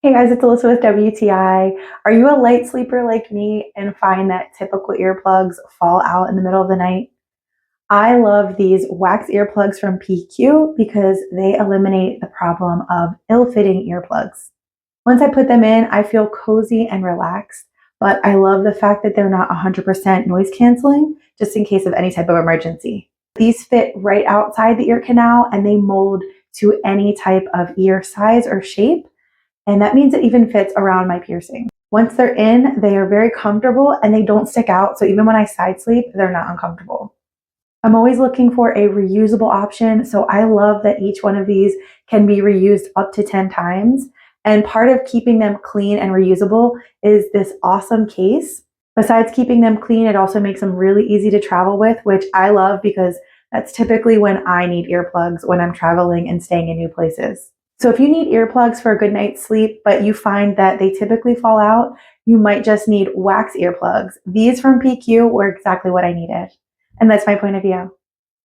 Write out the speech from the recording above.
Hey guys, it's Alyssa with WTI. Are you a light sleeper like me and find that typical earplugs fall out in the middle of the night? I love these wax earplugs from PQ because they eliminate the problem of ill-fitting earplugs. Once I put them in, I feel cozy and relaxed, but I love the fact that they're not 100% noise canceling, just in case of any type of emergency. These fit right outside the ear canal and they mold to any type of ear size or shape, and that means it even fits around my piercing. Once they're in, they are very comfortable and they don't stick out. So even when I side sleep, they're not uncomfortable. I'm always looking for a reusable option. So I love that each one of these can be reused up to 10 times. And part of keeping them clean and reusable is this awesome case. Besides keeping them clean, it also makes them really easy to travel with, which I love because that's typically when I need earplugs when I'm traveling and staying in new places. So if you need earplugs for a good night's sleep, but you find that they typically fall out, you might just need wax earplugs. These from PQ were exactly what I needed. And that's my point of view.